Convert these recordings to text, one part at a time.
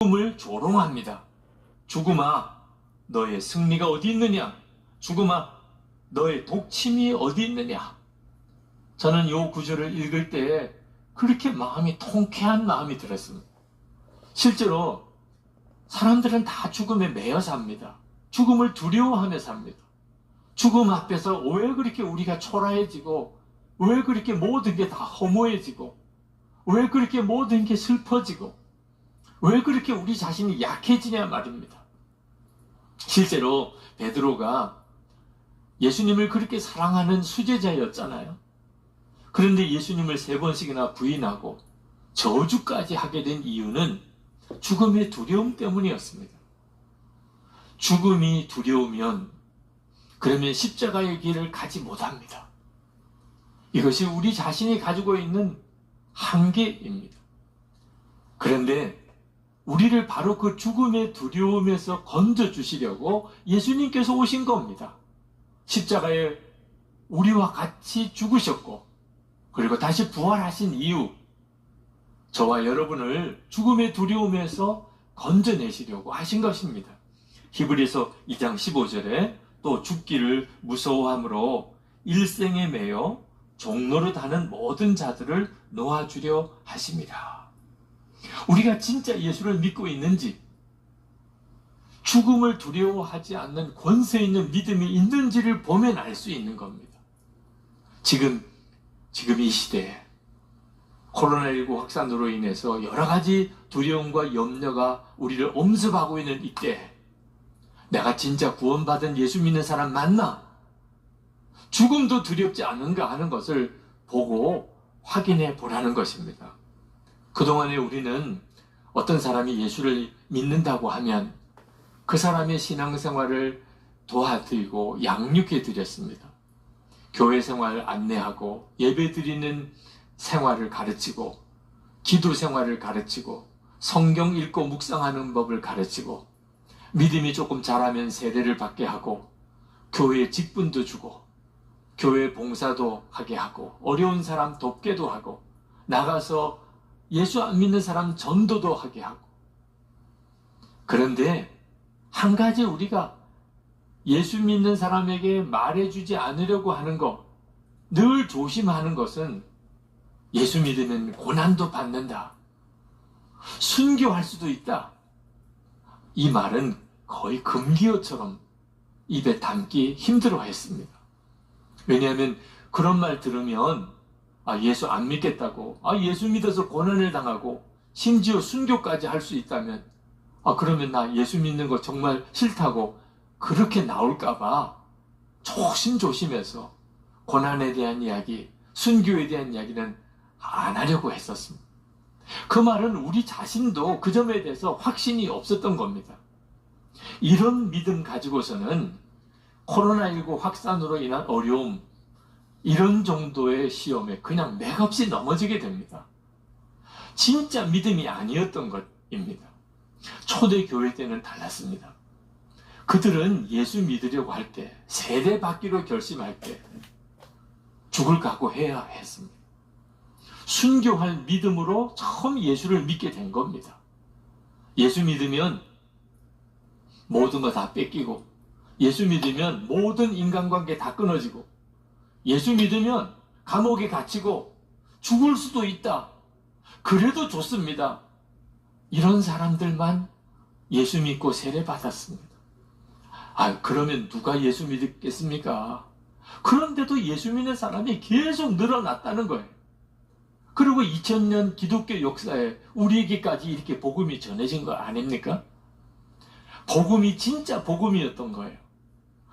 죽음을 조롱합니다. 죽음아, 너의 승리가 어디 있느냐? 죽음아, 너의 독침이 어디 있느냐? 저는 이 구절을 읽을 때 그렇게 마음이 통쾌한 마음이 들었습니다. 실제로 사람들은 다 죽음에 매여 삽니다. 죽음을 두려워하며 삽니다. 죽음 앞에서 왜 그렇게 우리가 초라해지고, 왜 그렇게 모든 게 다 허무해지고, 왜 그렇게 모든 게 슬퍼지고, 왜 그렇게 우리 자신이 약해지냐 말입니다. 실제로 베드로가 예수님을 그렇게 사랑하는 수제자였잖아요. 그런데 예수님을 3번씩이나 부인하고 저주까지 하게 된 이유는 죽음의 두려움 때문이었습니다. 죽음이 두려우면 그러면 십자가의 길을 가지 못합니다. 이것이 우리 자신이 가지고 있는 한계입니다. 그런데 우리를 바로 그 죽음의 두려움에서 건져주시려고 예수님께서 오신 겁니다. 십자가에 우리와 같이 죽으셨고, 그리고 다시 부활하신 이유, 저와 여러분을 죽음의 두려움에서 건져내시려고 하신 것입니다. 히브리서 2장 15절에 또 죽기를 무서워함으로 일생에 매여 종노릇 하는 모든 자들을 놓아주려 하십니다. 우리가 진짜 예수를 믿고 있는지, 죽음을 두려워하지 않는 권세 있는 믿음이 있는지를 보면 알 수 있는 겁니다. 지금 이 시대에 코로나19 확산으로 인해서 여러 가지 두려움과 염려가 우리를 엄습하고 있는 이때, 내가 진짜 구원받은 예수 믿는 사람 맞나? 죽음도 두렵지 않은가 하는 것을 보고 확인해 보라는 것입니다. 그동안에 우리는 어떤 사람이 예수를 믿는다고 하면 그 사람의 신앙생활을 도와드리고 양육해 드렸습니다. 교회 생활 안내하고 예배 드리는 생활을 가르치고, 기도 생활을 가르치고, 성경 읽고 묵상하는 법을 가르치고, 믿음이 조금 자라면 세례를 받게 하고, 교회 직분도 주고, 교회 봉사도 하게 하고, 어려운 사람 돕게도 하고, 나가서 예수 안 믿는 사람 전도도 하게 하고. 그런데 한 가지 우리가 예수 믿는 사람에게 말해주지 않으려고 하는 것, 늘 조심하는 것은, 예수 믿으면 고난도 받는다, 순교할 수도 있다, 이 말은 거의 금기어처럼 입에 담기 힘들어 했습니다. 왜냐하면 그런 말 들으면 예수 안 믿겠다고, 예수 믿어서 고난을 당하고 심지어 순교까지 할 수 있다면 그러면 나 예수 믿는 거 정말 싫다고 그렇게 나올까봐 조심조심해서 고난에 대한 이야기, 순교에 대한 이야기는 안 하려고 했었습니다. 그 말은 우리 자신도 그 점에 대해서 확신이 없었던 겁니다. 이런 믿음 가지고서는 코로나19 확산으로 인한 어려움, 이런 정도의 시험에 그냥 맥없이 넘어지게 됩니다. 진짜 믿음이 아니었던 것입니다. 초대교회 때는 달랐습니다. 그들은 예수 믿으려고 할 때, 세례 받기로 결심할 때 죽을 각오해야 했습니다. 순교할 믿음으로 처음 예수를 믿게 된 겁니다. 예수 믿으면 모든 거 다 뺏기고, 예수 믿으면 모든 인간관계 다 끊어지고, 예수 믿으면 감옥에 갇히고 죽을 수도 있다, 그래도 좋습니다. 이런 사람들만 예수 믿고 세례 받았습니다. 그러면 누가 예수 믿겠습니까? 그런데도 예수 믿는 사람이 계속 늘어났다는 거예요. 그리고 2000년 기독교 역사에 우리에게까지 이렇게 복음이 전해진 거 아닙니까? 복음이 진짜 복음이었던 거예요.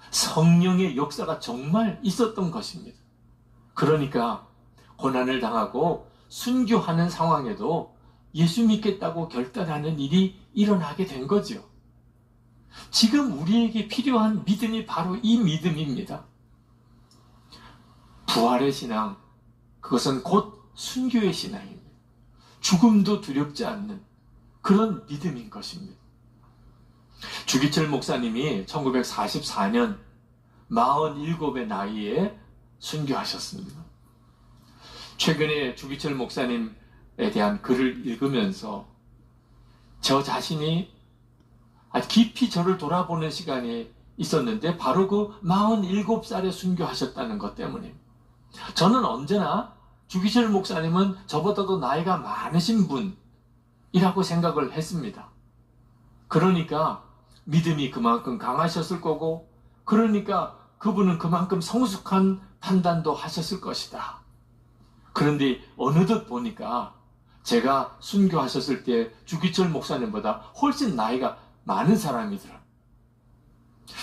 성령의 역사가 정말 있었던 것입니다. 그러니까 고난을 당하고 순교하는 상황에도 예수 믿겠다고 결단하는 일이 일어나게 된 거죠. 지금 우리에게 필요한 믿음이 바로 이 믿음입니다. 부활의 신앙, 그것은 곧 순교의 신앙입니다. 죽음도 두렵지 않는 그런 믿음인 것입니다. 주기철 목사님이 1944년 47의 나이에 순교하셨습니다. 최근에 주기철 목사님에 대한 글을 읽으면서 저 자신이 아주 깊이 저를 돌아보는 시간이 있었는데 바로 그 47살에 순교하셨다는 것 때문에 저는 언제나 주기철 목사님은 저보다도 나이가 많으신 분이라고 생각을 했습니다. 그러니까 믿음이 그만큼 강하셨을 거고, 그러니까 그분은 그만큼 성숙한 판단도 하셨을 것이다. 그런데 어느덧 보니까 제가 순교하셨을 때 주기철 목사님보다 훨씬 나이가 많은 사람이더라.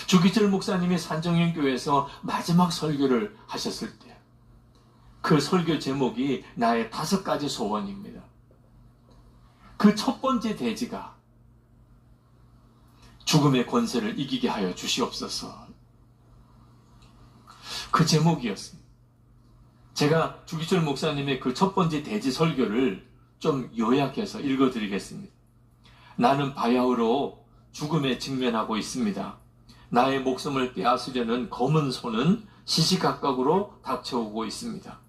주기철 목사님이 산정연교회에서 마지막 설교를 하셨을 때 그 설교 제목이 나의 5가지 소원입니다. 그 첫 번째 대지가 죽음의 권세를 이기게 하여 주시옵소서. 그 제목이었습니다. 제가 주기철 목사님의 그 첫 번째 대지 설교를 좀 요약해서 읽어드리겠습니다. 나는 바야흐로 죽음에 직면하고 있습니다. 나의 목숨을 빼앗으려는 검은 손은 시시각각으로 닥쳐오고 있습니다.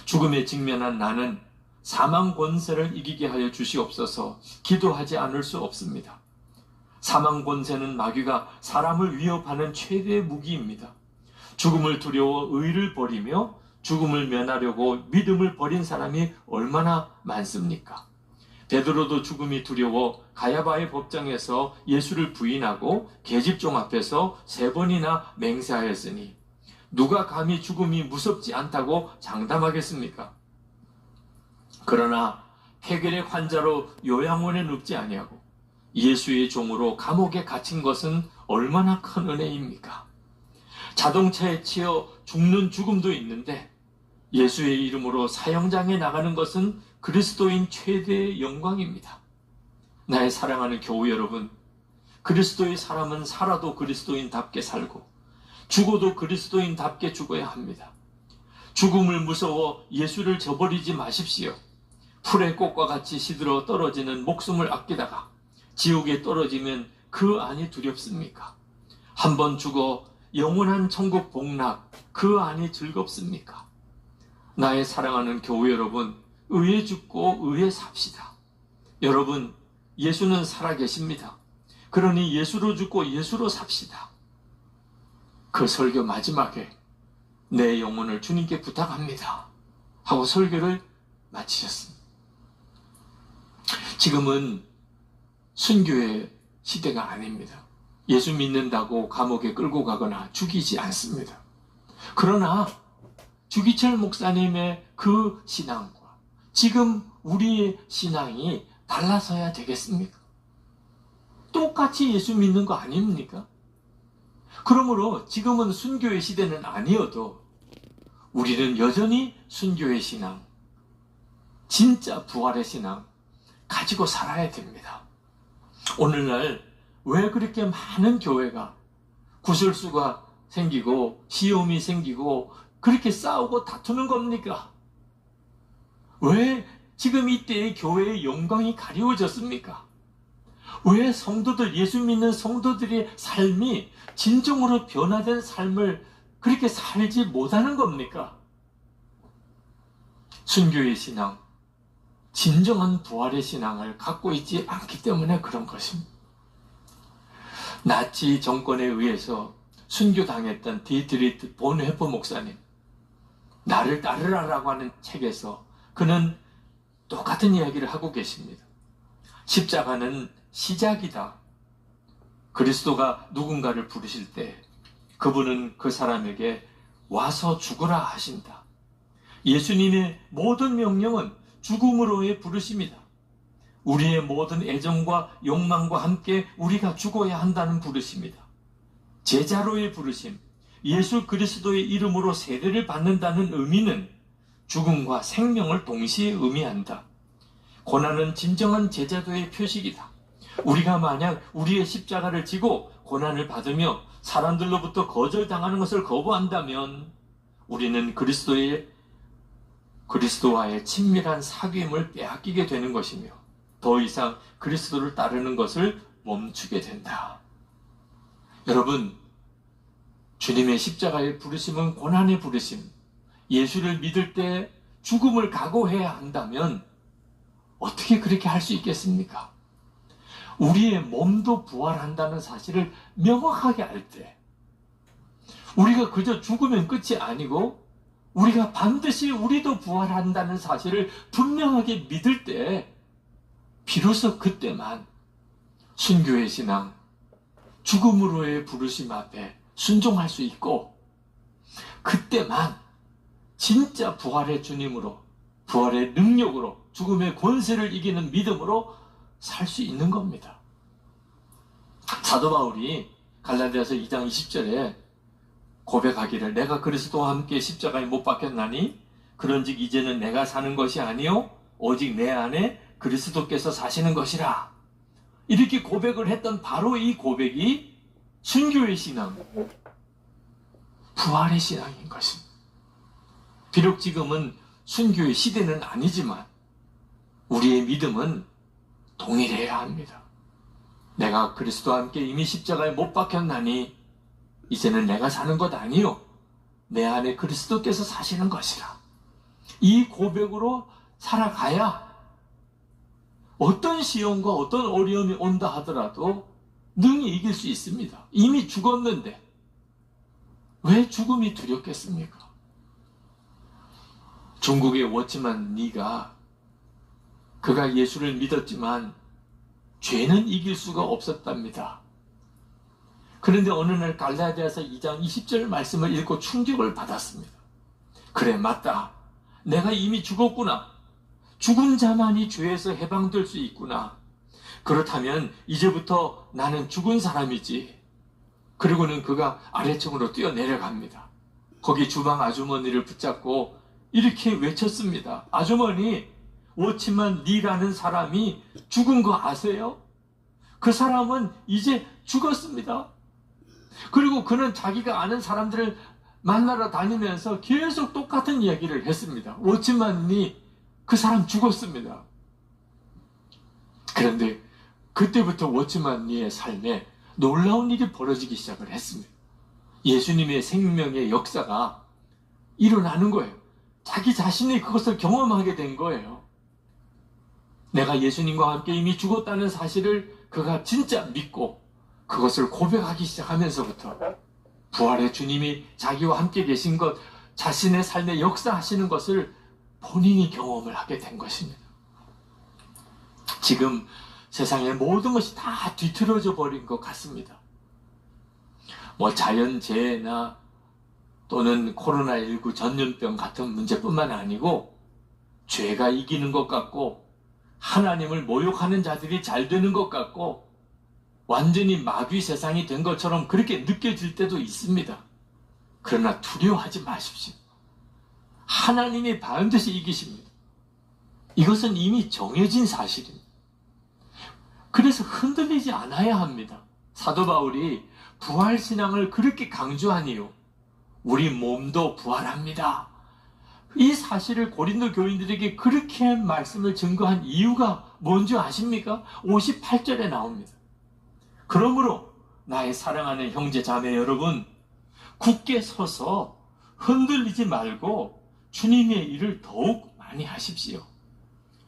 죽음에 직면한 나는 사망 권세를 이기게 하여 주시옵소서 기도하지 않을 수 없습니다. 사망 권세는 마귀가 사람을 위협하는 최대의 무기입니다. 죽음을 두려워 의를 버리며 죽음을 면하려고 믿음을 버린 사람이 얼마나 많습니까? 베드로도 죽음이 두려워 가야바의 법정에서 예수를 부인하고 계집종 앞에서 3번이나 맹세하였으니 누가 감히 죽음이 무섭지 않다고 장담하겠습니까? 그러나 폐결핵 환자로 요양원에 눕지 아니하고 예수의 종으로 감옥에 갇힌 것은 얼마나 큰 은혜입니까? 자동차에 치여 죽는 죽음도 있는데 예수의 이름으로 사형장에 나가는 것은 그리스도인 최대의 영광입니다. 나의 사랑하는 교우 여러분, 그리스도의 사람은 살아도 그리스도인답게 살고 죽어도 그리스도인답게 죽어야 합니다. 죽음을 무서워 예수를 저버리지 마십시오. 풀의 꽃과 같이 시들어 떨어지는 목숨을 아끼다가 지옥에 떨어지면 그 안이 두렵습니까? 한번 죽어 영원한 천국 복락, 그 안이 즐겁습니까? 나의 사랑하는 교우 여러분, 의에 죽고 의에 삽시다. 여러분, 예수는 살아계십니다. 그러니 예수로 죽고 예수로 삽시다. 그 설교 마지막에 내 영혼을 주님께 부탁합니다 하고 설교를 마치셨습니다. 지금은 순교의 시대가 아닙니다. 예수 믿는다고 감옥에 끌고 가거나 죽이지 않습니다. 그러나 주기철 목사님의 그 신앙과 지금 우리의 신앙이 달라서야 되겠습니까? 똑같이 예수 믿는 거 아닙니까? 그러므로 지금은 순교의 시대는 아니어도 우리는 여전히 순교의 신앙, 진짜 부활의 신앙 가지고 살아야 됩니다. 오늘날 왜 그렇게 많은 교회가 구설수가 생기고 시험이 생기고 그렇게 싸우고 다투는 겁니까? 왜 지금 이때의 교회의 영광이 가리워졌습니까? 왜 성도들, 예수 믿는 성도들의 삶이 진정으로 변화된 삶을 그렇게 살지 못하는 겁니까? 순교의 신앙, 진정한 부활의 신앙을 갖고 있지 않기 때문에 그런 것입니다. 나치 정권에 의해서 순교당했던 디트리트 본헤퍼 목사님, 나를 따르라라고 하는 책에서 그는 똑같은 이야기를 하고 계십니다. 십자가는 시작이다. 그리스도가 누군가를 부르실 때 그분은 그 사람에게 와서 죽으라 하신다. 예수님의 모든 명령은 죽음으로의 부르심이다. 우리의 모든 애정과 욕망과 함께 우리가 죽어야 한다는 부르심이다. 제자로의 부르심, 예수 그리스도의 이름으로 세례를 받는다는 의미는 죽음과 생명을 동시에 의미한다. 고난은 진정한 제자도의 표식이다. 우리가 만약 우리의 십자가를 지고 고난을 받으며 사람들로부터 거절당하는 것을 거부한다면 우리는 그리스도와의 친밀한 사귐을 빼앗기게 되는 것이며 더 이상 그리스도를 따르는 것을 멈추게 된다. 여러분, 주님의 십자가의 부르심은 고난의 부르심, 예수를 믿을 때 죽음을 각오해야 한다면 어떻게 그렇게 할 수 있겠습니까? 우리의 몸도 부활한다는 사실을 명확하게 알 때, 우리가 그저 죽으면 끝이 아니고 우리가 반드시 우리도 부활한다는 사실을 분명하게 믿을 때, 비로소 그때만 순교의 신앙, 죽음으로의 부르심 앞에 순종할 수 있고, 그때만 진짜 부활의 주님으로, 부활의 능력으로, 죽음의 권세를 이기는 믿음으로 살 수 있는 겁니다. 사도 바울이 갈라디아서 2장 20절에 고백하기를, 내가 그리스도와 함께 십자가에 못 박혔나니 그런즉 이제는 내가 사는 것이 아니요 오직 내 안에 그리스도께서 사시는 것이라, 이렇게 고백을 했던 바로 이 고백이 순교의 신앙, 부활의 신앙인 것입니다. 비록 지금은 순교의 시대는 아니지만 우리의 믿음은 동일해야 합니다. 내가 그리스도와 함께 이미 십자가에 못 박혔나니 이제는 내가 사는 것 아니요 내 안에 그리스도께서 사시는 것이라. 이 고백으로 살아가야 어떤 시험과 어떤 어려움이 온다 하더라도 능히 이길 수 있습니다. 이미 죽었는데 왜 죽음이 두렵겠습니까? 중국의 워치만 리가, 그가 예수를 믿었지만 죄는 이길 수가 없었답니다. 그런데 어느 날 갈라디아서 2장 20절 말씀을 읽고 충격을 받았습니다. 그래, 맞다. 내가 이미 죽었구나. 죽은 자만이 죄에서 해방될 수 있구나. 그렇다면 이제부터 나는 죽은 사람이지. 그리고는 그가 아래층으로 뛰어내려갑니다. 거기 주방 아주머니를 붙잡고 이렇게 외쳤습니다. 아주머니, 워치만 리라는 사람이 죽은 거 아세요? 그 사람은 이제 죽었습니다. 그리고 그는 자기가 아는 사람들을 만나러 다니면서 계속 똑같은 이야기를 했습니다. 워치만 리, 그 사람 죽었습니다. 그런데 그때부터 워치만 리의 삶에 놀라운 일이 벌어지기 시작을 했습니다. 예수님의 생명의 역사가 일어나는 거예요. 자기 자신이 그것을 경험하게 된 거예요. 내가 예수님과 함께 이미 죽었다는 사실을 그가 진짜 믿고 그것을 고백하기 시작하면서부터 부활의 주님이 자기와 함께 계신 것, 자신의 삶에 역사하시는 것을 본인이 경험을 하게 된 것입니다. 지금 세상의 모든 것이 다 뒤틀어져 버린 것 같습니다. 자연재해나 또는 코로나19 전염병 같은 문제뿐만 아니고 죄가 이기는 것 같고 하나님을 모욕하는 자들이 잘 되는 것 같고 완전히 마귀 세상이 된 것처럼 그렇게 느껴질 때도 있습니다. 그러나 두려워하지 마십시오. 하나님이 반드시 이기십니다. 이것은 이미 정해진 사실입니다. 그래서 흔들리지 않아야 합니다. 사도 바울이 부활신앙을 그렇게 강조하니요, 우리 몸도 부활합니다. 이 사실을 고린도 교인들에게 그렇게 말씀을 증거한 이유가 뭔지 아십니까? 58절에 나옵니다. 그러므로 나의 사랑하는 형제 자매 여러분, 굳게 서서 흔들리지 말고 주님의 일을 더욱 많이 하십시오.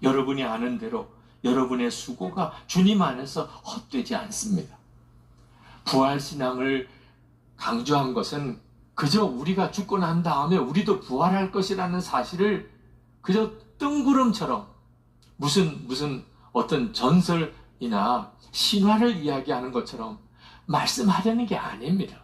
여러분이 아는 대로 여러분의 수고가 주님 안에서 헛되지 않습니다. 부활신앙을 강조한 것은 그저 우리가 죽고 난 다음에 우리도 부활할 것이라는 사실을 그저 뜬구름처럼 무슨 어떤 전설이나 신화를 이야기하는 것처럼 말씀하려는 게 아닙니다.